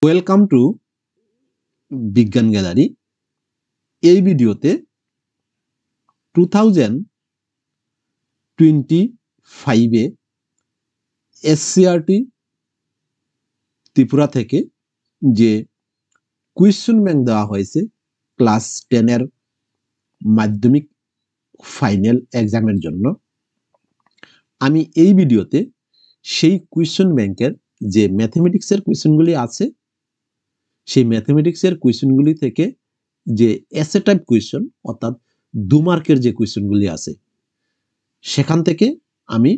Welcome to বিজ্ঞান gallery. এই ভিডিওতে 2025-এ এসসিআরটি ত্রিপুরা থেকে যে কোয়েশ্চন ব্যাংক দেওয়া হয়েছে ক্লাস 10-এর মাধ্যমিক ফাইনাল এক্সামের জন্য, আমি এই ভিডিওতে সেই কোয়েশ্চন ব্যাংকের যে ম্যাথমেটিক্সের কোয়েশ্চনগুলি আছে সেই ম্যাথমেটিক্সের কোয়েশ্চনগুলি থেকে যে এসএ টাইপ কোয়েশ্চন অর্থাৎ 2 মার্কের যে কোয়েশ্চনগুলি আছে সেখান থেকে আমি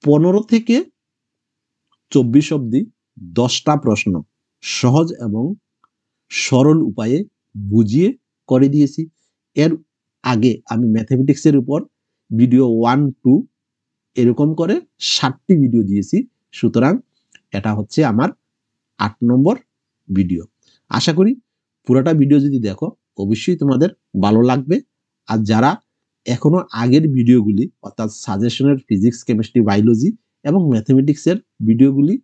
15 থেকে 24 অবধি 10টা প্রশ্ন সহজ এবং সরল উপায়ে বুঝিয়ে করে দিয়েছি। এর আগে আমি ম্যাথমেটিক্সের উপর ভিডিও 1-2 এরকম করে 7টি ভিডিও দিয়েছি, সুতরাং এটা হচ্ছে আমার 8 নম্বর ভিডিও। আশা করি পুরোটা ভিডিও যদি দেখো অবশ্যই তোমাদের ভালো লাগবে। আর যারা এখনো আগের ভিডিওগুলি অর্থাৎ সাজেশনের ফিজিক্স, কেমিস্ট্রি, বায়োলজি এবং ম্যাথমেটিক্সের ভিডিওগুলি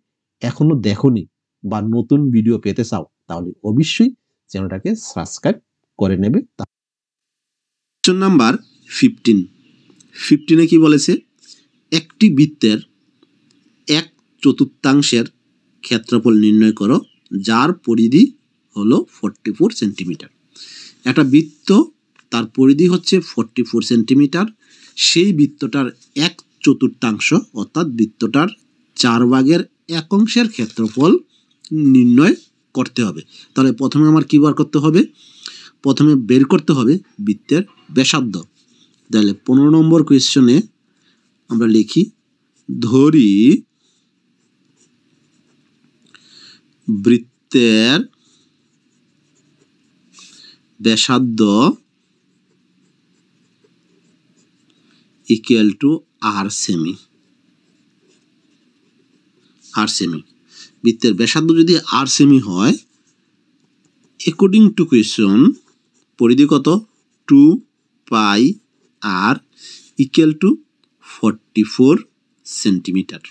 এখনো দেখোনি বা নতুন ভিডিও পেতে চাও তাহলে অবশ্যই চ্যানেলটাকে সাবস্ক্রাইব করে নেবে। কোশ্চেন নাম্বার 15 কি বলেছে? একটি বৃত্তের 1/4 ক্ষেত্রফল নির্ণয় করো যার পরিধি হলো 44 সেন্টিমিটার। একটা বৃত্ত, তার পরিধি হচ্ছে 44 সেন্টিমিটার। সেই বৃত্তটার 1/4 অর্থাৎ বৃত্তটার 4/1 ক্ষেত্রফল নির্ণয় করতে হবে। তাহলে প্রথমে আমার কি বার করতে হবে? প্রথমে বের করতে হবে বৃত্তের ব্যাসার্ধ। তাহলে 15 নম্বর কোয়েশ্চনে আমরা লিখি, ধরি বৃত্তের ব্যাসার্ধ ইকুয়াল টু r সেমি। বৃত্তের ব্যাসার্ধ যদি r সেমি হয়, অ্যাকর্ডিং টু কোয়েশ্চন পরিধি কত? 2 পাই r equal two 44 centimetre.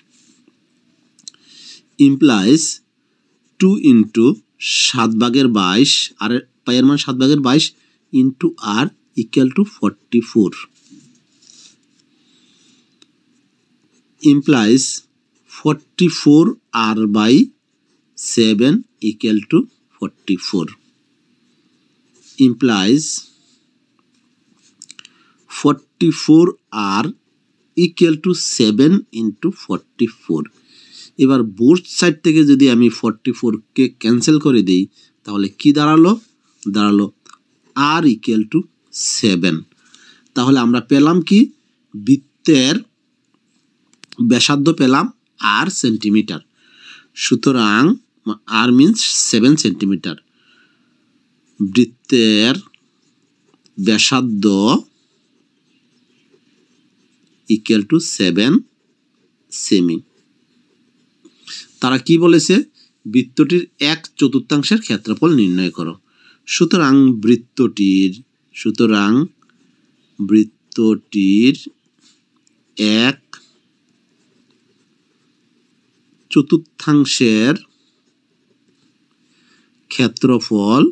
Implies 2 into 7/22, আর পাইয়ের মান 7/22 into r equal two 44 implies 44r/7 equal to 44 implies 44r equal to 7 into 44। এবার বোথ সাইড থেকে যদি আমি 44কে ক্যান্সেল করে দিই তাহলে কি দাঁড়ালো? r equal to 7। তাহলে আমরা পেলাম কি? বৃত্তের ব্যাসার্ধ পেলাম r সেন্টিমিটার, সুতরাং r মিন্স 7 সেন্টিমিটার। বৃত্তের ব্যাসার্ধ ইকুয়াল টু 7 সেমি। তারা কি বলেছে? বৃত্তটির 1/4 ক্ষেত্রফল নির্ণয় করো। সুতরাং বৃত্তটির 1/4 ক্ষেত্রফল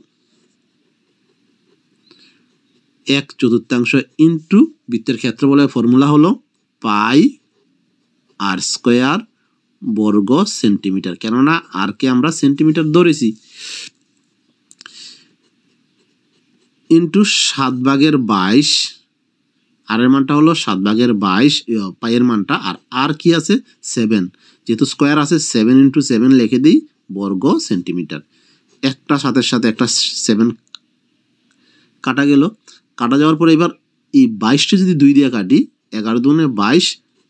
1/4 ইন্টু বৃত্তের ক্ষেত্রফলের ফর্মুলা হলো পাই r স্কয়ার বর্গ সেন্টিমিটার, কেননা আর কে আমরা সেন্টিমিটার ধরেছি, ইন্টু 7/22। আর এর মানটা হলো 7/22 পাইয়ের মানটা, আর আর কি আছে? 7, যেহেতু স্কোয়ার আছে 7 ইন্টু 7 লিখে দিই বর্গ সেন্টিমিটার। একটা সাথে একটা 7 কাটা গেল। কাটা যাওয়ার পরে এবার এই 22টা যদি 2 দিয়ে কাটি, 11 দুগুণে 22,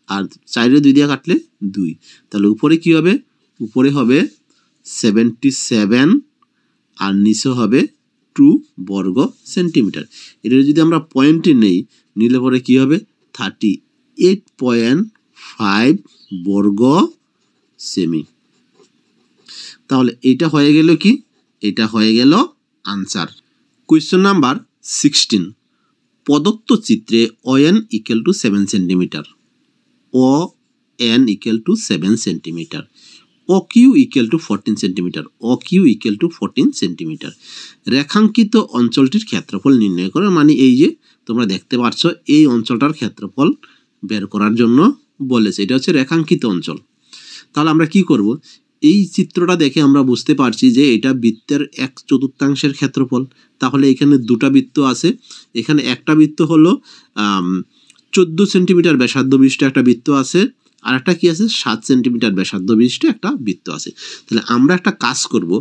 আর 4 2 দিয়ে কাটলে 2, তাহলে উপরে কি হবে? উপরে হবে 77 আর নিচে হবে 2 বর্গ সেন্টিমিটার। এটা যদি আমরা পয়েন্টে নেই, নিলে পরে কি হবে? 38.5 বর্গ সেমি। তাহলে এটা হয়ে গেল কি? এটা হয়ে গেল আনসার। কোয়েশ্চন নাম্বার 16, প্রদত্ত চিত্রে ON equal to 7 centimetre, ON equal to 7 centimetre. OQ equal to 14 centimetre. OQ equal to 14 centimetre. রেখাঙ্কিত অঞ্চলটির ক্ষেত্রফল নির্ণয় করো, মানে এই যে তোমরা দেখতে পাচ্ছ এই অঞ্চলটার ক্ষেত্রফল বের করার জন্য বলেছে। এটা হচ্ছে রেখাঙ্কিত অঞ্চল। তাহলে আমরা কি করব, এই চিত্রটা দেখে আমরা বুঝতে পারছি যে এটা বৃত্তের 1/4 ক্ষেত্রফল। তাহলে এখানে দুটা বৃত্ত আছে, এখানে একটা বৃত্ত হলো 14 সেন্টিমিটার ব্যাসার্ধ বিশিষ্ট একটা বৃত্ত আছে, আর একটা কি আছে 7 সেন্টিমিটার ব্যাসার্ধ বিশিষ্ট একটা বৃত্ত আছে। তাহলে আমরা একটা কাজ করব,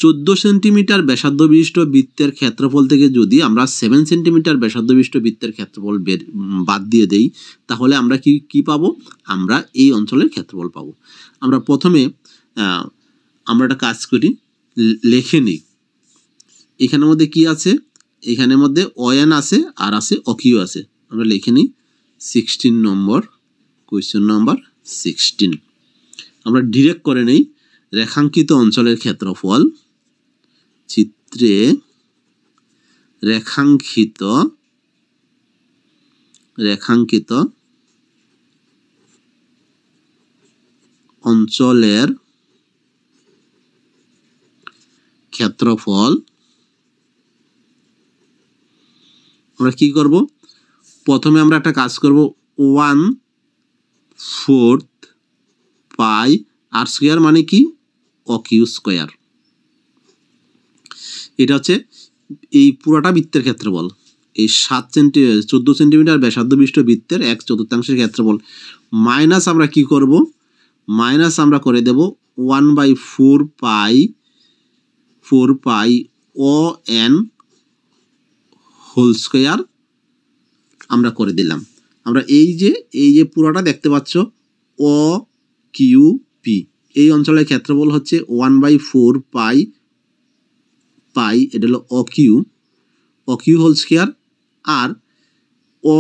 14 সেন্টিমিটার ব্যাসার্ধ বিশিষ্ট বৃত্তের ক্ষেত্রফল থেকে যদি আমরা 7 সেন্টিমিটার ব্যাসার্ধ বিশিষ্ট বৃত্তের ক্ষেত্রফল বাদ দিয়ে দেই, তাহলে আমরা কি পাবো, আমরা এই অঞ্চলের ক্ষেত্রফল পাবো। আমরা প্রথমে আমরা একটা কাজ করি, লিখে নিই। এখানের মধ্যে কি আছে, এখানের মধ্যে ON আছে আর আছে OQ আছে। আমরা লিখে নিই 16 নম্বর, কোয়েশ্চেন নম্বর 16। আমরা ডিরেক্ট করে নেই, রেখাঙ্কিত অঞ্চলের ক্ষেত্রফল, চিত্রে রেখাঙ্কিত অঞ্চলের ক্ষেত্রফল। আমরা কি করব, প্রথমে আমরা একটা কাজ করব, 1/4 পাই আর স্কয়ার মানে কি OQ স্কয়ার। এটা হচ্ছে এই পুরোটা বৃত্তের ক্ষেত্রফল, এই 14 সেন্টিমিটার ব্যাসার্ধ বিশিষ্ট বৃত্তের 1/4 ক্ষেত্রফল। মাইনাস আমরা কি করব, মাইনাস আমরা করে দেব 1/4 পাই ON হোল স্কয়ার আমরা করে দিলাম। আমরা এই যে পুরোটা দেখতে পাচ্ছ OQP, এই অঞ্চলের ক্ষেত্রফল হচ্ছে 1/4 পাই, এটা হলো OQ হোল স্কয়ার, আর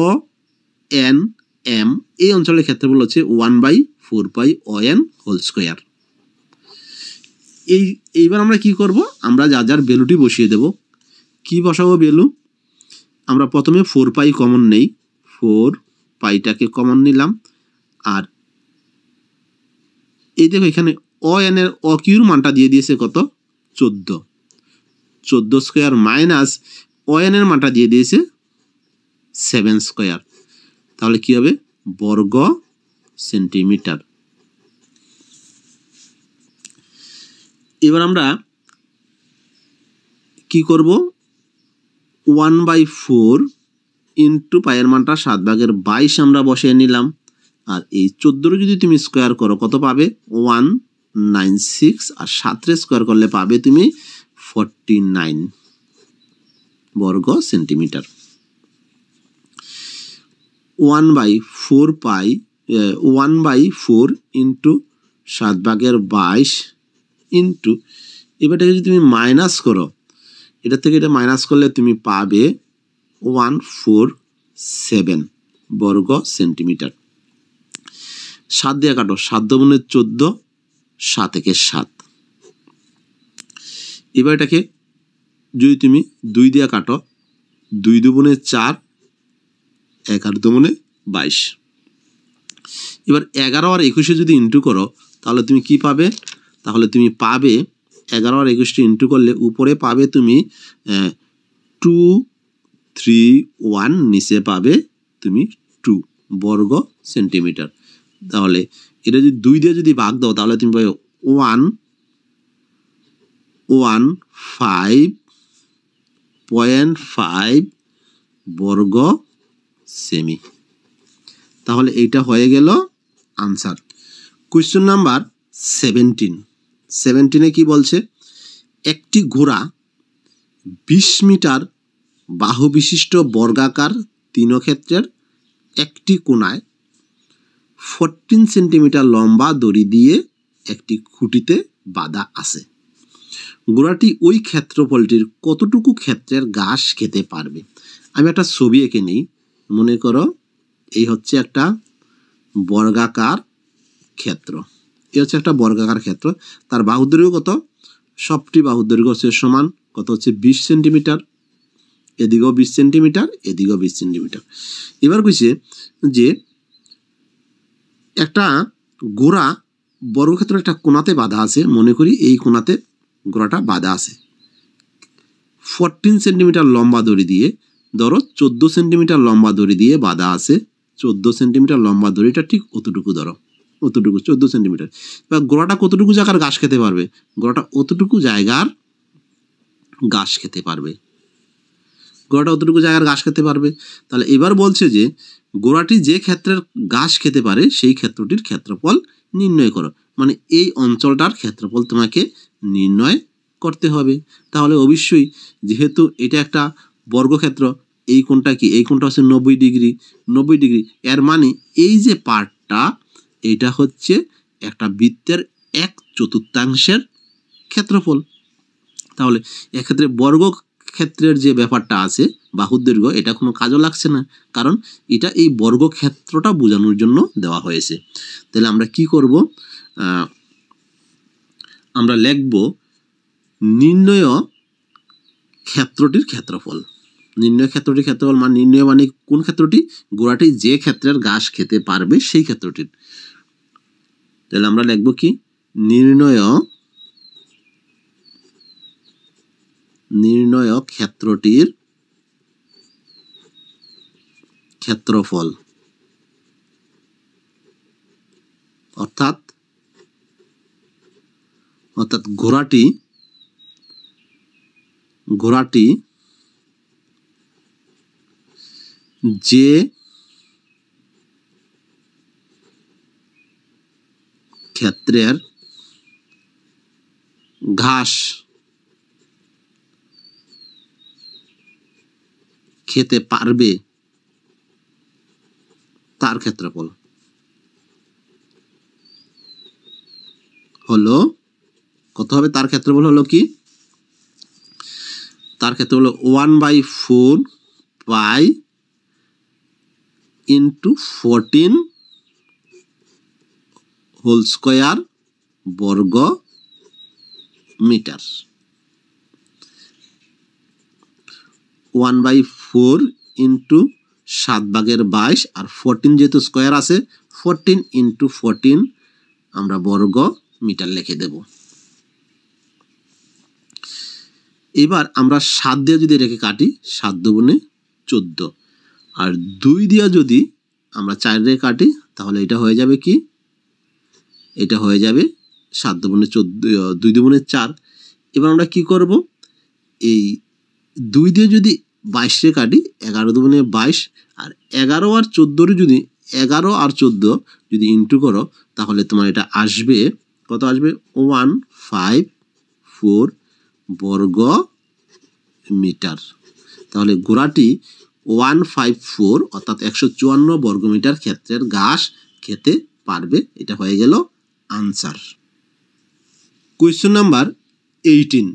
ONM এই অঞ্চলের ক্ষেত্রফল হচ্ছে 1/4 পাই ON হোল স্কয়ার। এইবার আমরা কি করব, আমরা যার ভ্যালুটি বসিয়ে দেব। কি বসাবো ভ্যালু, আমরা প্রথমে 4 পাই কমন নেই, 4 পাইটাকে কমন নিলাম, আর এই দেখো এখানে ON এর OQ এর মানটা দিয়ে দিয়েছে কত, 14 স্কয়ার, মাইনাস ON এর মানটা দিয়ে দিয়েছে 7 স্কয়ার। তাহলে কি হবে, বর্গ সেন্টিমিটার। এবার আমরা কি করব, 1/4 ইন্টু পায়ের মানটা 7/22 আমরা বসিয়ে নিলাম, আর এই 14 যদি তুমি স্কয়ার করো কত পাবে, 196, আর 7 স্কয়ার করলে পাবে তুমি 49 বর্গ সেন্টিমিটার। 1/4 ইন্টু 7/22 ইন্টু, এবারটাকে যদি তুমি মাইনাস করো, এটা থেকে এটা মাইনাস করলে তুমি পাবে 147 বর্গ সেন্টিমিটার। 7 দিয়ে কাটো, 7 দুগুণে 14, 7 একে 7। এবার এটাকে যদি তুমি 2 দিয়ে কাটো, 2 দুগুণে 4, 11 দুগুণে 22। এবার 11 আর 21 যদি ইন্টু করো তাহলে তুমি কি পাবে, তাহলে তুমি পাবে 11 আর 21 ইন্টু করলে উপরে পাবে তুমি 231, নিচে পাবে তুমি 2 বর্গ সেন্টিমিটার। তাহলে এটা যদি 2 দিয়ে যদি ভাগ দাও তাহলে তুমি পাবে 115.5 বর্গ সেমি। তাহলে এইটা হয়ে গেল আনসার। কোয়েশ্চন নাম্বার 17 কি বলছে, একটি ঘোড়া 20 মিটার বাহু বিশিষ্ট বর্গাকার তৃণক্ষেত্রের একটি কোণায় 14 সেন্টিমিটার লম্বা দড়ি দিয়ে একটি খুঁটিতে বাঁধা আছে। ঘোড়াটি ওই ক্ষেত্রফলটির কতটুকু ক্ষেত্রের ঘাস খেতে পারবে। আমি একটা ছবি এঁকে নিই, মনে করো এই হচ্ছে একটা বর্গাকার ক্ষেত্র, এই হচ্ছে একটা বর্গাকার ক্ষেত্র, তার বাহুর দৈর্ঘ্য কত, সবটি বাহুর দৈর্ঘ্য হচ্ছে সমান কত, হচ্ছে 20 সেন্টিমিটার, এদিকেও 20 সেন্টিমিটার, এদিকেও 20 সেন্টিমিটার। এবার কইছে যে একটা ঘোড়া বর্গক্ষেত্র একটা কোণাতে বাঁধা আছে, মনে করি এই কোণাতে গোড়াটা বাঁধা আছে 14 সেন্টিমিটার লম্বা দড়ি দিয়ে, ধরো 14 সেন্টিমিটার লম্বা দড়ি দিয়ে বাঁধা আছে। 14 সেন্টিমিটার লম্বা দড়িটা ঠিক অতটুকু, ধরো অতটুকু 14 সেন্টিমিটার। এবার গোড়াটা কতটুকু জায়গার ঘাস খেতে পারবে? গোড়াটা অতটুকু জায়গার ঘাস খেতে পারবে, গোড়াটা অতটুকু জায়গার ঘাস খেতে পারবে। তাহলে এবার বলছে যে গোড়াটি যে ক্ষেত্রের ঘাস খেতে পারে সেই ক্ষেত্রটির ক্ষেত্রফল নির্ণয় করো। মানে এই অঞ্চলটার ক্ষেত্রফল তোমাকে নির্ণয় করতে হবে। তাহলে অবশ্যই যেহেতু এটা একটা বর্গক্ষেত্র, এই কোণটা কি? এই কোণটা হচ্ছে 90 ডিগ্রি। 90 ডিগ্রি এর মানে এই যে পার্টটা, এটা হচ্ছে একটা বৃত্তের 1/4 ক্ষেত্রফল। তাহলে এক্ষেত্রে বর্গক্ষেত্রের যে ব্যাপারটা আছে বাহুর দৈর্ঘ্য, এটা কোনো কাজও লাগছে না, কারণ এটা এই বর্গক্ষেত্রটা বোঝানোর জন্য দেওয়া হয়েছে। তাহলে আমরা কি করব? আমরা লিখব নির্ণয় ক্ষেত্রটির ক্ষেত্রফল। নির্ণয় ক্ষেত্রটির ক্ষেত্রফল মানে নির্ণয় মানে কোন ক্ষেত্রটি? গোড়াটি যে ক্ষেত্রের ঘাস খেতে পারবে সেই ক্ষেত্রটির। তাহলে আমরা লিখব কি? নির্ণয় ক্ষেত্রটির ক্ষেত্রফল, অর্থাৎ ঘোড়াটি যে ক্ষেত্রের ঘাস খেতে পারবে তার ক্ষেত্রফল হলো কত হবে? তার ক্ষেত্রফল হলো কি? তার ক্ষেত্রফল হলো 1/4 পাই ইন্টু 14 হোল স্কয়ার বর্গ মিটার। 1/4 ইন্টু 7/22 আর 14 যেহেতু স্কয়ার আছে, 14 ইন্টু 14 আমরা বর্গ মিটার লিখে দেব। এবার আমরা 7 দিয়ে যদি রেখে কাটি, 7 দুগুণে 14, আর 2 দিয়ে যদি আমরা 4 রেখে কাটি, তাহলে এটা হয়ে যাবে কি? এটা হয়ে যাবে 7 দুগুণে 14, 2 দুগুণে 4। এবার আমরা কি করব? এই 2 দিয়ে যদি 22 রে কাটি, 11 দুগুণে 22, আর 11 আর 14 যদি 11 আর 14 যদি ইন্টু করো, তাহলে তোমার এটা আসবে কত? আসবে 154 বর্গ মিটার। তাহলে গোড়াটি 154 অর্থাৎ 154 বর্গমিটার ক্ষেত্রের ঘাস খেতে পারবে। এটা হয়ে গেল আনসার। কোয়েশ্চন নাম্বার 18,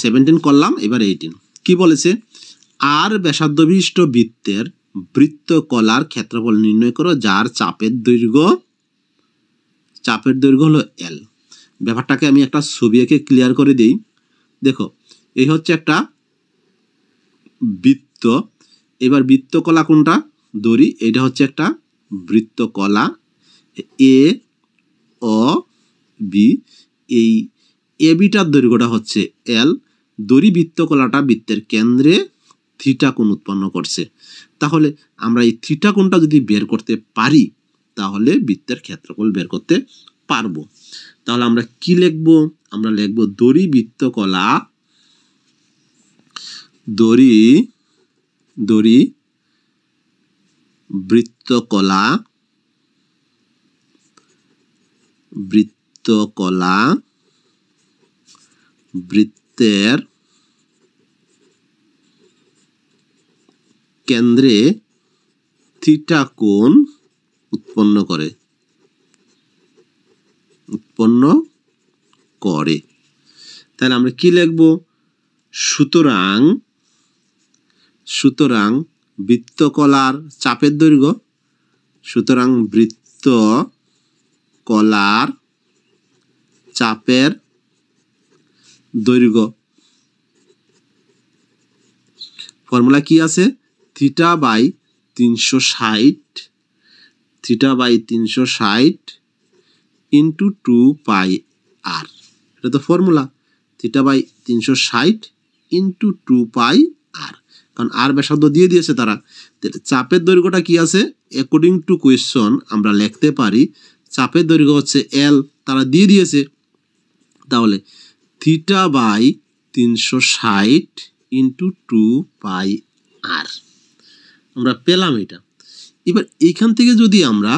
17 করলাম, এবার 18 কি বলেছে? আর ব্যাসার্ধ বিশিষ্ট বৃত্তের বৃত্তকলার ক্ষেত্রফল নির্ণয় করো যার চাপের দৈর্ঘ্য হলো L। ব্যাপারটাকে আমি একটা ছবি এঁকে ক্লিয়ার করে দিই। দেখো, এই হচ্ছে একটা বৃত্ত। এবার বৃত্তকলা কোনটা? দড়ি। এটা হচ্ছে একটা বৃত্তকলা এ ও বি। এই এ বিটার দৈর্ঘ্যটা হচ্ছে L। দড়ি বৃত্তকলাটা বৃত্তের কেন্দ্রে থিটা কোণ উৎপন্ন করছে। তাহলে আমরা এই থিটা কোণটা যদি বের করতে পারি, তাহলে বৃত্তের ক্ষেত্রফল বের করতে পারবো। তাহলে আমরা কি লিখব? আমরা লিখব দড়ি বৃত্তকলা বৃত্তের কেন্দ্রে থিটা কোণ উৎপন্ন করে। তাহলে আমরা কি লিখব? সুতরাং বৃত্তকলার চাপের দৈর্ঘ্য, সুতরাং বৃত্তকলার চাপের দৈর্ঘ্য ফর্মুলা কি আছে? Theta by 360 theta by 360 into 2 pi r. এটা তো formula, theta by 360 into 2 pi r, কারণ আর ব্যাসার্ধ দিয়ে দিয়েছে তারা। চাপের দৈর্ঘ্যটা কি আছে, অ্যাকর্ডিং টু কোয়েশ্চন আমরা লিখতে পারি চাপের দৈর্ঘ্য হচ্ছে এল, তারা দিয়ে দিয়েছে। তাহলে থিটা বাই 360 ইন্টু 2 পাই আর আমরা পেলাম এটা। এবার এইখান থেকে যদি আমরা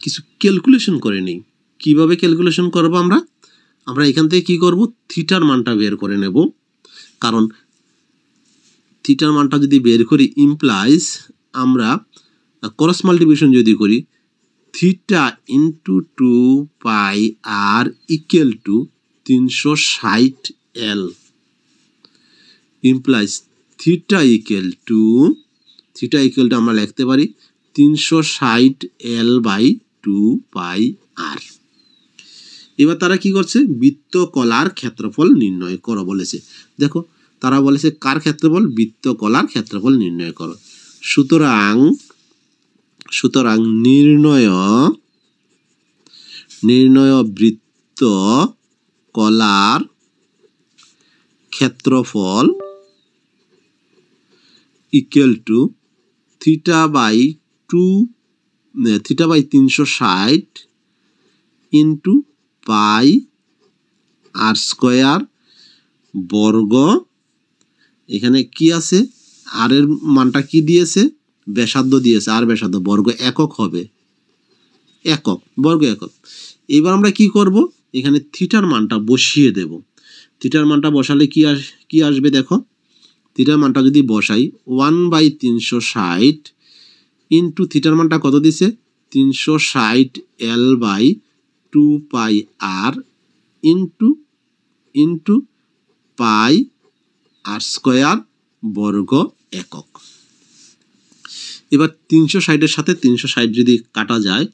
কিছু ক্যালকুলেশন করে নিই, কিভাবে ক্যালকুলেশন করব আমরা এখান থেকে কি করব, থিটার মানটা বের করে নেব। কারণ থিটার মানটা যদি বের করি ইমপ্লাইজ আমরা ক্রস মাল্টিপ্লিকেশন যদি করি, theta into 2 pi r equal to 360 l implies theta equal to আমরা লিখতে পারি 360 এল বাই 2 পাই আর। এবার তারা কি করছে, বৃত্তকলার ক্ষেত্রফল নির্ণয় করো বলেছে। দেখো তারা বলেছে কার ক্ষেত্রফল, বৃত্তকলার ক্ষেত্রফল নির্ণয় করো। সুতরাং নির্ণয় বৃত্তকলার ক্ষেত্রফল equal to theta by 360 into pi r square বর্গ। এখানে কি আছে, আর এর মানটা কি দিয়েছে, ব্যাসার্ধ দিয়েছে, আর ব্যাসার্ধ বর্গ একক হবে, একক বর্গ একক। এবার আমরা কি করব, এখানে থিটার মানটা বসিয়ে দেব। থিটার মানটা বসালে কি আসবে দেখো, থিটার মানটা যদি বসাই 1/360 ইন্টু থিটার মানটা কত দিছে 360 l by 2 pi r into pi r square বর্গ একক। এবার 360-এর সাথে 360 যদি কাটা যায়,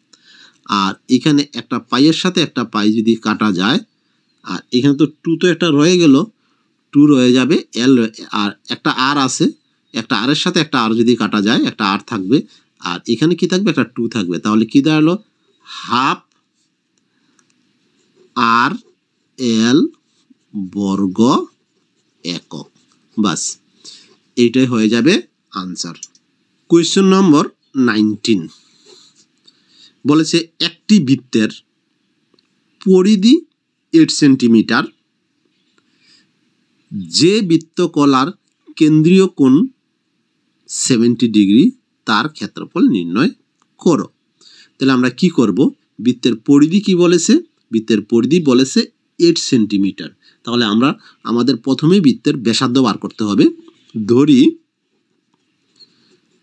আর এখানে একটা পাইয়ের সাথে একটা পাই যদি কাটা যায়, আর এখানে তো 2 তো একটা রয়ে গেল, 2 রয়ে যাবে, এল আর একটা আর আছে, একটা আর এর সাথে একটা আর যদি কাটা যায় একটা আর থাকবে, আর এখানে কি থাকবে, একটা 2 থাকবে। তাহলে কি দাঁড়ালো, হাফ আর এল বর্গ একক। বাস এইটাই হয়ে যাবে আনসার। কোয়েশ্চন নম্বর 19 বলেছে একটি বৃত্তের পরিধি 8 সেন্টিমিটার, যে বৃত্তকলার কেন্দ্রীয় কোণ 70 ডিগ্রি, তার ক্ষেত্রফল নির্ণয় করো। তাহলে আমরা কি করব, বৃত্তের পরিধি কি বলেছে, বৃত্তের পরিধি বলেছে 8 সেন্টিমিটার। তাহলে আমরা আমাদের প্রথমে বৃত্তের ব্যাসার্ধ বার করতে হবে। ধরি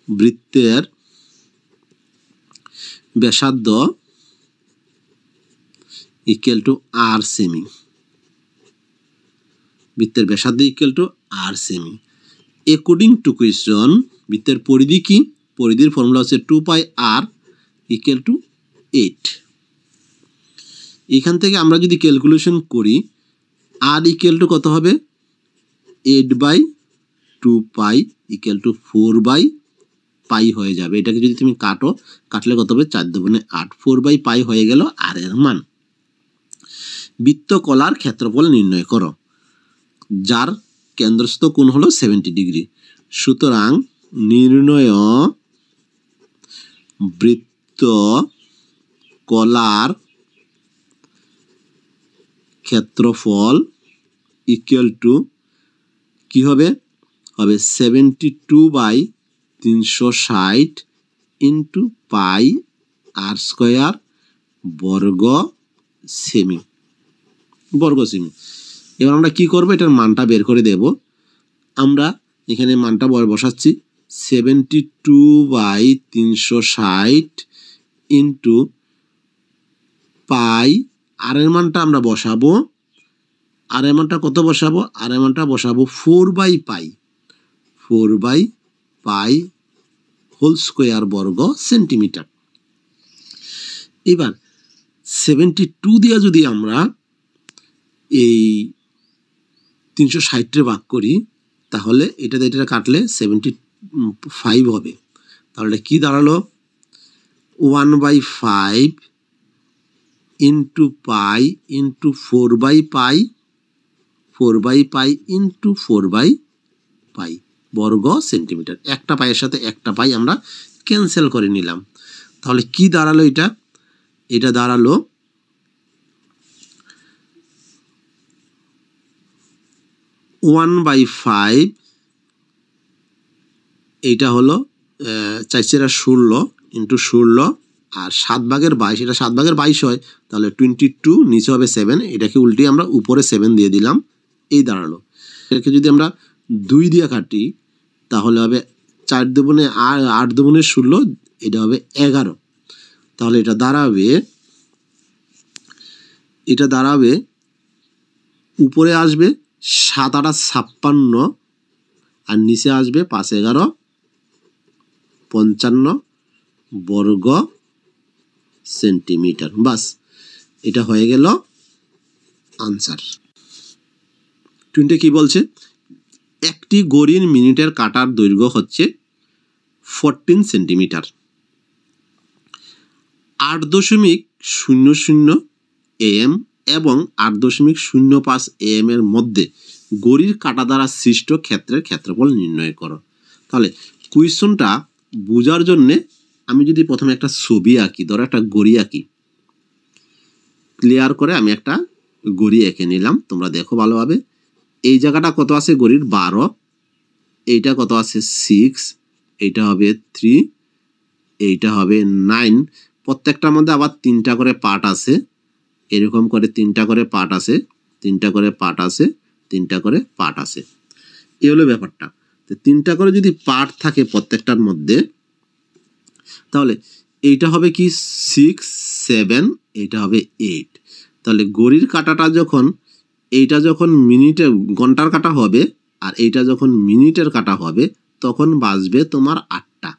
বৃত্তের ব্যাসার্ধ ইকুয়াল টু আর সেমি, বৃত্তের ব্যাসার্ধ ইকুয়াল টু আর সেমি। অ্যাকর্ডিং টু কোয়েশ্চন বৃত্তের পরিধি কি, পরিধির ফর্মুলা হচ্ছে 2 পাই আর ইকুয়াল টু 8। এখান থেকে আমরা যদি ক্যালকুলেশন করি আর ইকুয়াল টু কত হবে, 8/2 পাই ইকুয়াল টু 4 পাই হয়ে যাবে। এটাকে যদি তুমি কাটলে কত হবে, 4 দুগুণে 8, 4 পাই হয়ে গেল আর এর মান। বৃত্তকলার ক্ষেত্রফল নির্ণয় করো, যার কেন্দ্রস্থ কোণ হলো 70 ডিগ্রি। সুতরাং নির্ণয় বৃত্তকলার ক্ষেত্রফল ইকুয়াল টু কি হবে, 72/360 ইন্টু পাই আর স্কোয়ার বর্গ সেমি। এবার আমরা কি করব, এটার মানটা বের করে দেব। আমরা এখানে মানটা বসাচ্ছি 72/360 ইন্টু পাই, আর এর মানটা আমরা বসাবো, আর এর মানটা কত বসাবো, আর এর মানটা বসাবো 4/পাই হোল স্কোয়ার বর্গ সেন্টিমিটার। এবার 72 দিয়ে যদি আমরা এই 360 ভাগ করি, তাহলে এটা কাটলে 75 হবে। তাহলে কি দাঁড়ালো, 1/5 ইন্টু পাই ইন্টু 4/পাই 4/পাই ইন্টু 4/পাই বর্গ সেন্টিমিটার। একটা পাইয়ের সাথে একটা পাই আমরা ক্যান্সেল করে নিলাম। তাহলে কি দাঁড়ালো এটা? এটা দাঁড়ালো 1/5, এইটা হলো 4×16 ইন্টু 16 আর 7/22, এটা 7/22 হয়, তাহলে 22, নিচে হবে 7, এটাকে উল্টে আমরা উপরে 7 দিয়ে দিলাম, এই দাঁড়ালো। এটাকে যদি আমরা 2 দিয়ে কাটি তাহলে হবে 4 দুগুণে 8 দুগুণে 16, এটা হবে 11। তাহলে এটা দাঁড়াবে উপরে আসবে 7 8 56 আর নিচে আসবে 5 11 55 বর্গ সেন্টিমিটার। বাস, এটা হয়ে গেল আনসার। 20 কি বলছে? একটি ঘড়ির মিনিটের কাঁটার দৈর্ঘ্য হচ্ছে 14 সেন্টিমিটার। 8.00 AM এবং 8.05 AM এর মধ্যে ঘড়ির কাঁটা দ্বারা সৃষ্ট ক্ষেত্রের ক্ষেত্রফল নির্ণয় করো। তাহলে কুয়েশনটা বোঝার জন্যে আমি যদি প্রথমে একটা ছবি আঁকি, ধরো একটা ঘড়ি আঁকি, ক্লিয়ার করে আমি একটা ঘড়ি এঁকে নিলাম, তোমরা দেখো ভালোভাবে। এই জায়গাটা কত আছে ঘড়ির? 12, এইটা কত আছে? 6, এইটা হবে 3, এইটা হবে 9। প্রত্যেকটার মধ্যে আবার 3টা করে পার্ট আছে, এরকম করে 3টা করে পার্ট আছে, 3টা করে পার্ট আছে, 3টা করে পার্ট আছে। এই হলো ব্যাপারটা। তো 3টা করে যদি পার্ট থাকে প্রত্যেকটার মধ্যে, তাহলে এইটা হবে কি 6 7, এইটা হবে 8। তাহলে ঘড়ির কাঁটাটা যখন, এইটা যখন মিনিটের ঘন্টার কাঁটা হবে আর এইটা যখন মিনিটের কাঁটা হবে, তখন বাজবে তোমার 8টা।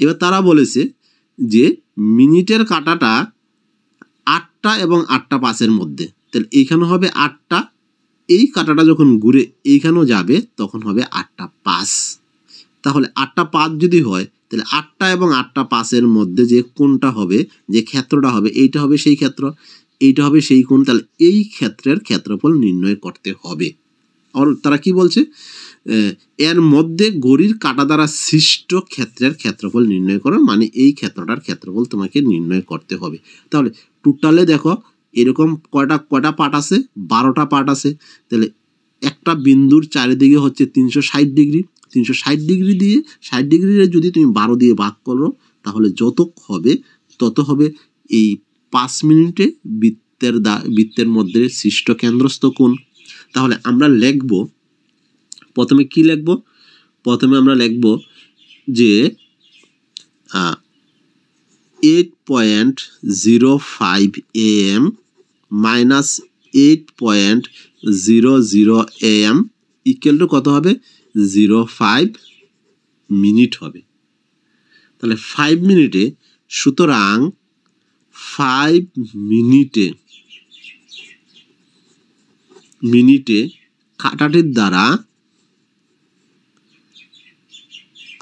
এবার তারা বলেছে যে মিনিটের কাঁটাটা 8টা এবং 8:05 মধ্যে, তাহলে এইখানে হবে 8টা, এই কাঁটাটা যখন ঘুরে এইখানেও যাবে তখন হবে 8:05। তাহলে 8:05 যদি হয়, তাহলে 8টা এবং 8:05 মধ্যে যে কোণটা হবে, যে ক্ষেত্রটা হবে, এইটা হবে সেই ক্ষেত্র, এইটা হবে সেই কোণ। তাহলে এই ক্ষেত্রের ক্ষেত্রফল নির্ণয় করতে হবে। আর তারা কি বলছে? এর মধ্যে ঘড়ির কাঁটা দ্বারা সৃষ্ট ক্ষেত্রের ক্ষেত্রফল নির্ণয় করো, মানে এই ক্ষেত্রটার ক্ষেত্রফল তোমাকে নির্ণয় করতে হবে। তাহলে টোটালে দেখো এরকম কয়টা পার্ট আছে? 12টা পার্ট আছে। তাহলে একটা বিন্দুর চারিদিকে হচ্ছে 360 ডিগ্রি। 360 ডিগ্রি দিয়ে 60 ডিগ্রি যদি তুমি 12 দিয়ে ভাগ করো, তাহলে যত হবে তত হবে এই 5 মিনিটে বৃত্তের মধ্যে সৃষ্ট কেন্দ্রস্থ কোণ। তাহলে আমরা লিখব, প্রথমে কি লিখব? প্রথমে আমরা লিখব যে 8.05 AM minus 8.00 AM equal to কত হবে? 05 মিনিট হবে। তাহলে 5 মিনিটে, সুতরাং 5 মিনিটে কাঁটাটির দ্বারা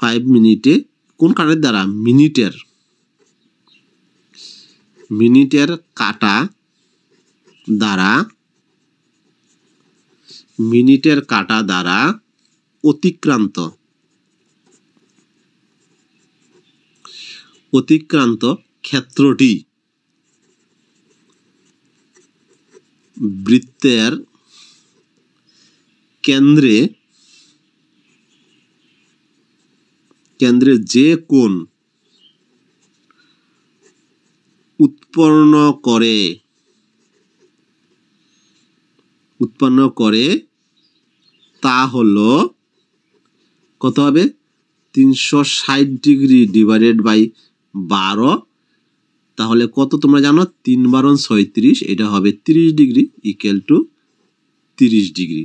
5 মিনিটে কোন কাঁটার দ্বারা? মিনিটের কাঁটা দ্বারা অতিক্রান্ত ক্ষেত্রটি বৃত্তের কেন্দ্রে যে কোণ উৎপন্ন করে তা হলো কত হবে? 360 ডিগ্রি ডিভাইডেড বাই 12। তাহলে কত তোমরা জানো? 3 12 36, এটা হবে 30 ডিগ্রি ইকুয়াল টু 30 ডিগ্রি।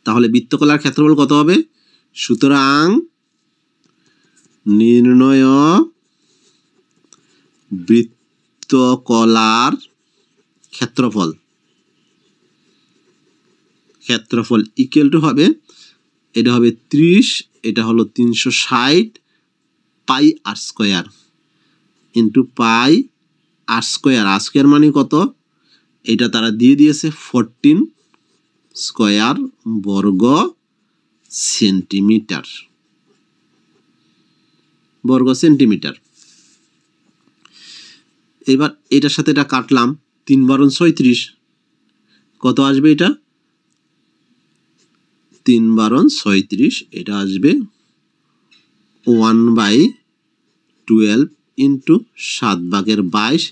তাহলে বৃত্তকলার ক্ষেত্রফল কত হবে? সুতরাং নির্ণয় বৃত্তকলার ক্ষেত্রফল ইকুয়াল টু হবে, এটা হবে 30, এটা হলো 360 পাই r square into pi r square মানে কত, এটা তারা দিয়ে দিয়েছে 14 স্কোয়ার বর্গ সেন্টিমিটার, এবার এটার সাথে এটা কাটলাম, 3 বারণ 36, কত আসবে এটা, 3 বারণ 36, এটা আসবে 1/12 ইন্টু 7/22,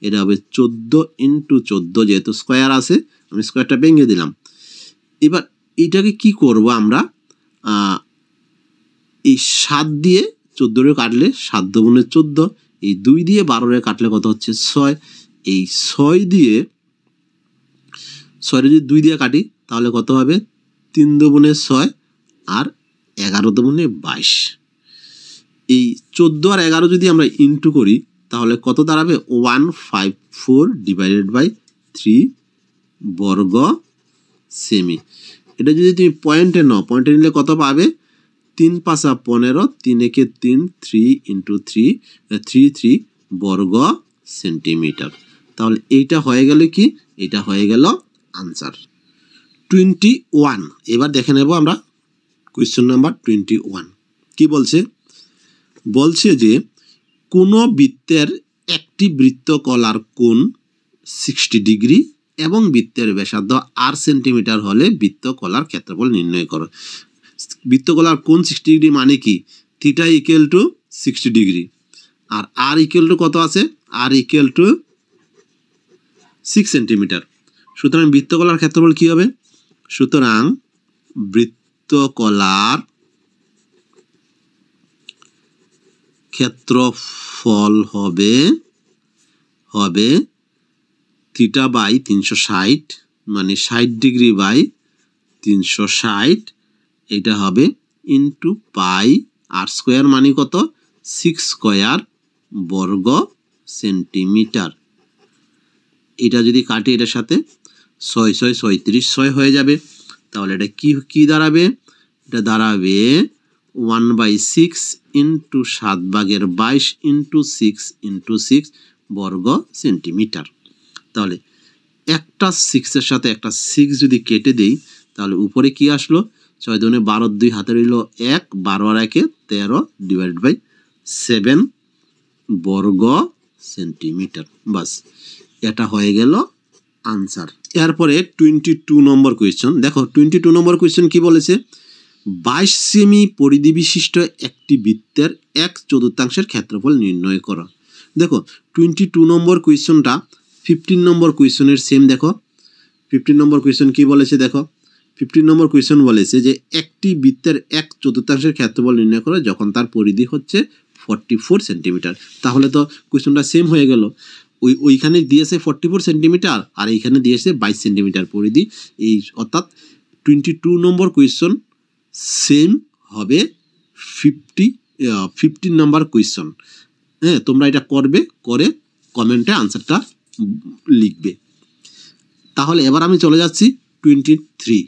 এটা হবে 14 ইন্টু 14, যেহেতু স্কোয়ার আছে আমি স্কোয়ারটা ভেঙে দিলাম। এবার এটাকে কি করব আমরা, এই 7 দিয়ে 14 কাটলে 7 দুগুণে 14, এই 2 দিয়ে 12 কাটলে কত হচ্ছে 6, এই 6 দিয়ে 6 যদি 2 দিয়ে কাটি তাহলে কত হবে 3 দুগুণে 6 আর 11 দুগুণে 22, এই 14 আর 11 যদি আমরা ইন্টু করি তাহলে কত দাঁড়াবে 154/3 বর্গ সেমি। এটা যদি তুমি পয়েন্টে নাও, পয়েন্টে নিলে কত পাবে, 3 5 15, 3 একে 3, 3 ইন্টু 3 বর্গ সেন্টিমিটার। তাহলে এইটা হয়ে গেল কি, এটা হয়ে গেল আনসার 21। এবার দেখে নেব আমরা কোয়েশ্চন নাম্বার 21 কি বলছে। বলছে যে কোনো বৃত্তের একটি বৃত্তকলার কোণ 60 ডিগ্রি এবং বৃত্তের ব্যাসার্ধ r সেন্টিমিটার হলে বৃত্তকলার ক্ষেত্রফল নির্ণয় করো। বৃত্তকলার কোণ 60 ডিগ্রি মানে কি, থিটা ইকুয়াল টু 60 ডিগ্রি, আর r ইকুয়াল টু কত আছে, r ইকুয়াল টু 6 সেন্টিমিটার। সুতরাং বৃত্তকলার ক্ষেত্রফল কি হবে, সুতরাং বৃত্তকলার ক্ষেত্রফল হবে থিটা বাই 360, মানে 60 ডিগ্রি বাই 360, এটা হবে ইন্টু পাই আর স্কোয়ার মানে কত 6 স্কোয়ার বর্গ সেন্টিমিটার। এটা যদি কাটি এটার সাথে 6 6 36 6 হয়ে যাবে, তাহলে এটা কি দাঁড়াবে, এটা দাঁড়াবে 1/6 ইন্টু 7/22 ইন্টু 6 ইন্টু 6 বর্গ সেন্টিমিটার। তাহলে একটা 6 এর সাথে একটা 6 যদি কেটে দেই তাহলে উপরে কি আসলো, 6 দুগুণে 12, 2 হাতে রইল 1, 12 আর 1 13 ডিভাইডেড বাই 7 বর্গ সেন্টিমিটার। বাস, এটা হয়ে গেল আনসার। এরপরে 22 নম্বর কোয়েশ্চন দেখো। 22 নম্বর কোয়েশ্চন কি বলেছে, 22 সেমি পরিধি বিশিষ্ট একটি বৃত্তের 1/4 ক্ষেত্রফল নির্ণয় করো। দেখো 22 নম্বর কোয়েশ্চনটা 15 নম্বর কোয়েশ্চনের সেম। দেখো 15 নম্বর কোয়েশ্চন কি বলেছে, দেখো 15 নম্বর কোয়েশ্চন বলেছে যে একটি বৃত্তের 1/4 ক্ষেত্রফল নির্ণয় করো যখন তার পরিধি হচ্ছে 44 সেন্টিমিটার। তাহলে তো কোয়েশ্চনটা সেম হয়ে গেল, ওইখানে দিয়েছে 44 সেন্টিমিটার আর এইখানে দিয়েছে 22 সেন্টিমিটার পরিধি, এই অর্থাৎ 22 নম্বর কোয়েশ্চন সেম হবে 15 নম্বর কোয়েশ্চন। হ্যাঁ, তোমরা এটা করবে, করে কমেন্টে আনসারটা লিখবে। তাহলে এবার আমি চলে যাচ্ছি 23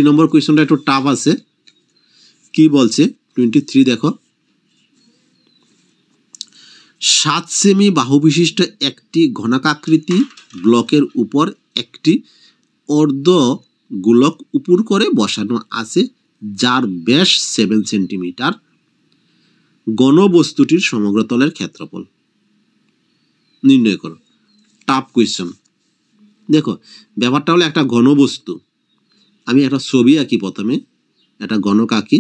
নম্বর কোয়েশ্চনটা একটু টাফ আছে। কি বলছে 23, দেখো 7 সেমি বাহু বিশিষ্ট একটি ঘনাকাকৃতি ব্লকের উপর একটি অর্ধ গোলক উপর করে বসানো আছে যার ব্যাস 7 সেন্টিমিটার। ঘনবস্তুটির সমগ্র তলের ক্ষেত্রফল নির্ণয় করো। Tough question. দেখো ব্যাপারটা হলো একটা ঘনবস্তু, আমি একটা ছবি আঁকি, প্রথমে একটা গণক আঁকি।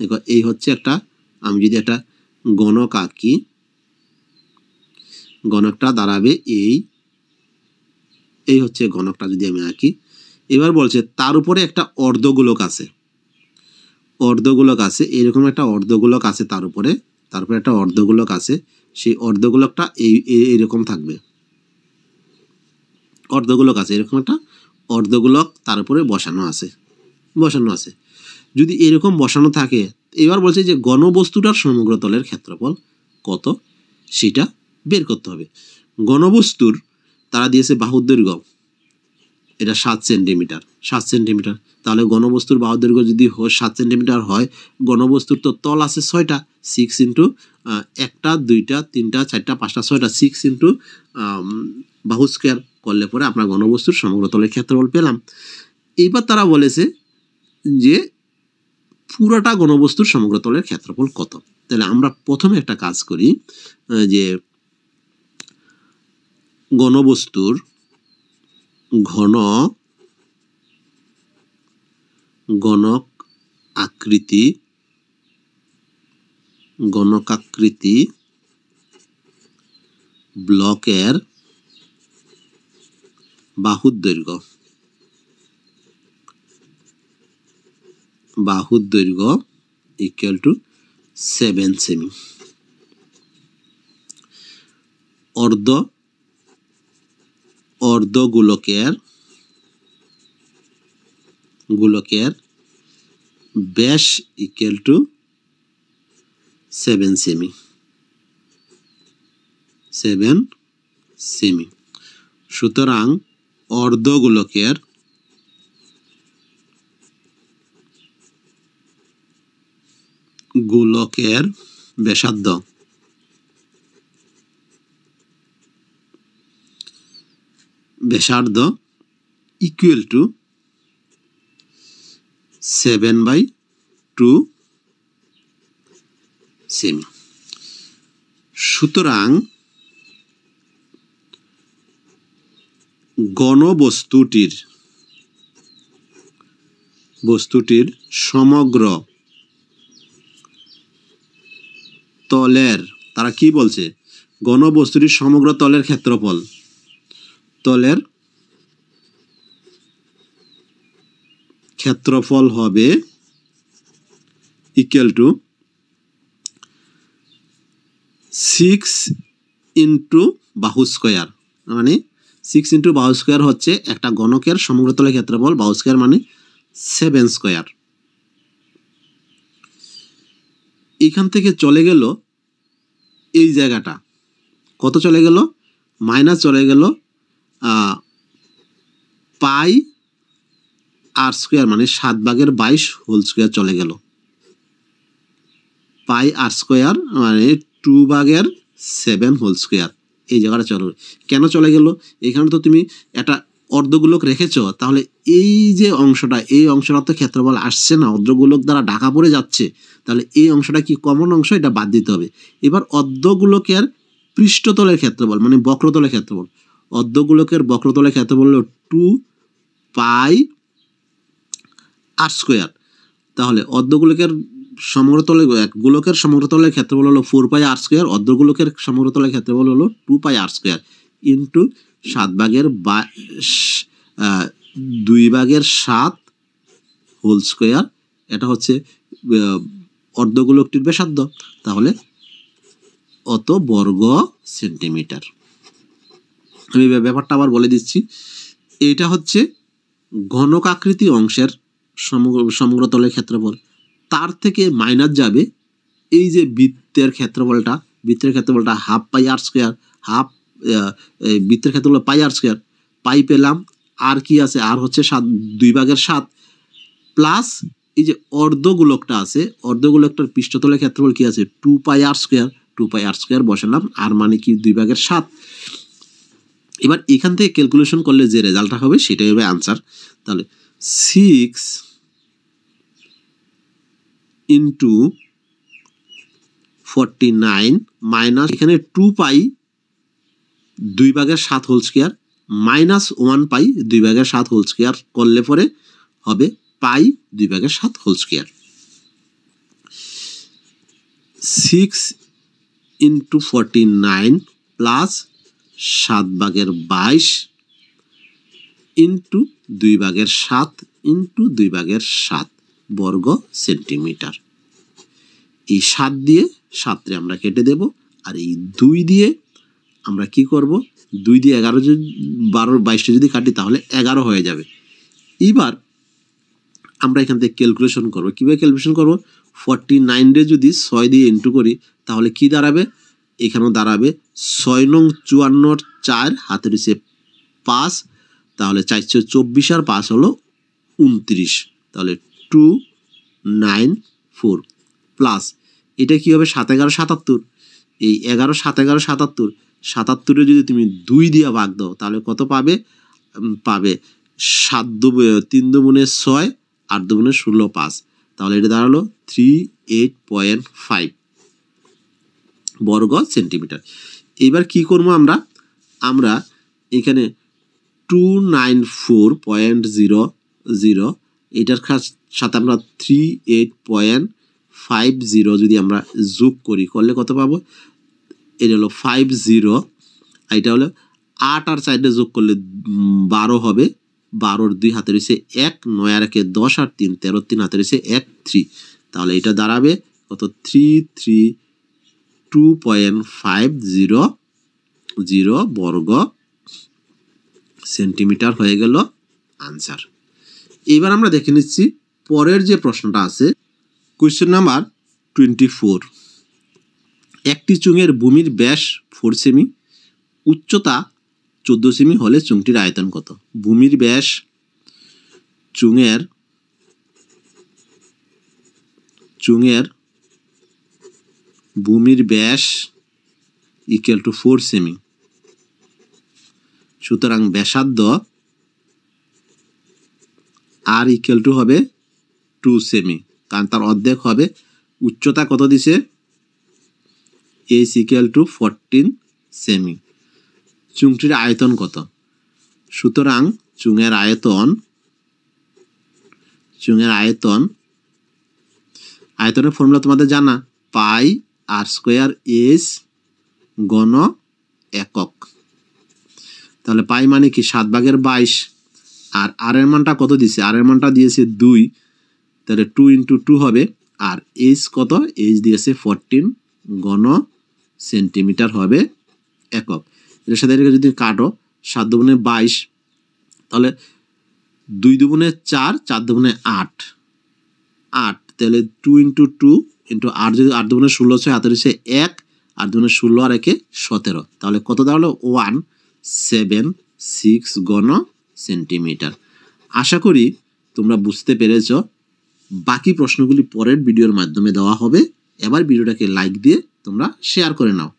দেখো এই হচ্ছে একটা, আমি যদি একটা গণক আঁকি, গণকটা দাঁড়াবে এই হচ্ছে গণকটা যদি আমি আঁকি। এবার বলছে তার উপরে একটা অর্ধগোলক আছে, এরকম একটা অর্ধগোলক আছে, তার উপরে একটা অর্ধগোলক আছে, সেই অর্ধগোলকটা এইরকম থাকবে। অর্ধগোলক আছে, এরকম একটা অর্ধগোলক তার উপরে বসানো আছে। যদি এরকম বসানো থাকে, এবার বলছে যে ঘনবস্তুটার সমগ্র তলের ক্ষেত্রফল কত সেটা বের করতে হবে। ঘনবস্তুর তারা দিয়েছে বাহুর দৈর্ঘ্য এটা 7 সেন্টিমিটার, 7 সেন্টিমিটার। তাহলে ঘনবস্তুর বাহু দৈর্ঘ্য যদি 7 সেন্টিমিটার হয়, ঘনবস্তুর তো তল আছে 6টা, 6 ইন্টু 1টা 2টা 3টা 4টা 5টা 6টা, 6 ইন্টু বাহু স্কোয়ার করলে পরে আমরা ঘনবস্তুর সমগ্র তলের ক্ষেত্রফল পেলাম। এইবার তারা বলেছে যে পুরোটা ঘনবস্তুর সমগ্র তলের ক্ষেত্রফল কত। তাহলে আমরা প্রথমে একটা কাজ করি, যে ঘনবস্তুর ঘনক আকৃতি ব্লকের বাহুর দৈর্ঘ্য ইকুয়াল টু 7 সেমি। অর্ধগোলকের ব্যাস ইকুয়াল টু 7 সেমি। সুতরাং অর্ধগোলকের ব্যাসার্ধ ইকুয়াল টু 7/2 সেমি। সুতরাং ঘনবস্তুটির সমগ্র তলের, তারা কি বলছে, ঘনবস্তুটির সমগ্র তলের ক্ষেত্রফল হবে ইকুয়াল টু 6 ইন্টু বাহু স্কোয়ার, মানে 6 ইন্টু বাহু স্কোয়ার হচ্ছে একটা ঘনকের সমগ্র তলের ক্ষেত্রফল, বাহু স্কোয়ার মানে 7 স্কোয়ার। এখান থেকে চলে গেল এই জায়গাটা, কত চলে গেল, মাইনাস চলে গেল পাই আর স্কোয়ার, মানে 7/22 হোল স্কোয়ার চলে গেল, পাই আর স্কোয়ার মানে 2/7 হোল স্কোয়ার। এই জায়গাটা কেন চলে গেল, এখানে তো তুমি একটা অর্ধগোলক রেখেছ, তাহলে এই যে অংশটা, এই অংশটা তো ক্ষেত্রফল আসছে না, অর্ধগোলক দ্বারা ঢাকা পড়ে যাচ্ছে, তাহলে এই অংশটা কি কমন অংশ, এটা বাদ দিতে হবে। এবার অর্ধগোলকের পৃষ্ঠতলের ক্ষেত্রফল মানে বক্রতলের ক্ষেত্রফল, অর্ধগোলকের বক্রতলের ক্ষেত্রফল হলো 2π আর স্কোয়ার। তাহলে অর্ধগোলকের সমগ্রতলে গোলকের সমগ্রতলের ক্ষেত্রফল হলো 4π আর স্কোয়ার, অর্ধগোলকের সমগ্রতলের ক্ষেত্রফল হলো 2π আর স্কোয়ার ইন্টু 2/7 হোল স্কোয়ার। এটা হচ্ছে অর্ধগোলকটির ব্যাসার্ধ, তাহলে অত বর্গ সেন্টিমিটার। আমি ব্যাপারটা আবার বলে দিচ্ছি, এটা হচ্ছে ঘনকাকৃতি অংশের সমগ্র তলের ক্ষেত্রফল, তার থেকে মাইনাস যাবে এই যে বৃত্তের ক্ষেত্রফলটা, হাফ পাই আর স্কোয়ার, বৃত্তের ক্ষেত্রফল পাই আর স্কোয়ার, পাই পেলাম, আর কি আছে, আর হচ্ছে 2/7 প্লাস এই যে অর্ধগোলকটা আছে, অর্ধগোলকটার পৃষ্ঠতলের ক্ষেত্রফল কি আছে, 2π আর স্কোয়ার বসালাম, আর মানে কি 2/7। এবার এখান থেকে ক্যালকুলেশন করলে যে রেজাল্টটা হবে সেটাই হবে আনসার। তাহলে 6 ইন্টু 49 মাইনাস এখানে 2π 2/7 whole square minus 1π 2/7 whole square করলে পরে হবে pi 2/7 whole square. 6 into 49 plus 7/22 into 2/7 into 2/7 বর্গ সেন্টিমিটার। এই 7 দিয়ে 7 আমরা কেটে দেব, আর এই 2 দিয়ে আমরা কি করব, 2 দিয়ে 11 যদি 12 22 যদি কাটি তাহলে 11 হয়ে যাবে। এবার আমরা এখান থেকে ক্যালকুলেশন করব, কীভাবে ক্যালকুলেশন করব, 49 যদি 6 দিয়ে ইন্টু করি তাহলে কি দাঁড়াবে, এখানেও দাঁড়াবে 6 নং 54 4 হাতের নিচে 5 তাহলে 424 আর 5 হলো 29, তাহলে 294 প্লাস এটা কি হবে 7 11 77, এই 11 7 11 77, 77-এ যদি তুমি 2 দিয়ে ভাগ দাও তাহলে কত পাবে? পাবে 3 দুগুণে 6 8 দুগুণে 16 5, তাহলে এটা দাঁড়ালো 38.5 বর্গ সেন্টিমিটার। এবার কি করবো আমরা এখানে 294.00 এটার সাথে আমরা 38.50 যদি আমরা যোগ করলে কত পাবো? এটা হলো 50, এটা হলো 8 আর 4 যোগ করলে 12 হবে, 12-র 2 হাতে রয়েছে 1, 9 আর 1 10 আর 3 13, 3 হাতে রয়েছে 1 3, তাহলে এটা দাঁড়াবে কত? 332.500 বর্গ সেন্টিমিটার হয়ে গেল আনসার। এবার আমরা দেখে নিচ্ছি পরের যে প্রশ্নটা আছে, কোয়েশ্চেন নাম্বার 24। একটি চুঙের ভূমির ব্যাস 4 সেমি, উচ্চতা 14 সেমি হলে চুংটির আয়তন কত? ভূমির ব্যাস, চুঙের ভূমির ব্যাস ইকুয়াল টু 4 সেমি, সুতরাং ব্যাসার্ধ আর ইকুয়াল টু হবে 2 সেমি, কারণ তার অর্ধেক হবে। উচ্চতা কত দিছে? এইচ ইকুয়াল টু 14 সেমি। চুংটির আয়তন কত? সুতরাং চুঙের আয়তনের ফর্মুলা তোমাদের জানা, পাই আর স্কোয়ার এস ঘন একক। তাহলে পাই মানে কি 7/22, আর আর এর মানটা কত দিছে? আর এর মানটা দিয়েছে 2, তাহলে 2 × 2 হবে। আর এইচ কত? এইচ দিয়েছে 14 ঘন সেন্টিমিটার হবে একক। এর সাথে এটাকে যদি কাটো 7 দুগুণে 22, তাহলে 2 দুগুণে 4, 4 দুগুণে 8, তাহলে 2 × 2 × 8, যদি 8 দুগুণে 16 6 হাতে রয়েছে 1, 8 দুগুণে 16 আর 1 17, তাহলে কত দাঁড়ালো? 176 ঘন সেন্টিমিটার। আশা করি তোমরা বুঝতে পেরেছ। বাকি প্রশ্নগুলি পরের ভিডিওর মাধ্যমে দেওয়া হবে। এবার ভিডিওটাকে লাইক দিয়ে তোমরা শেয়ার করে নাও।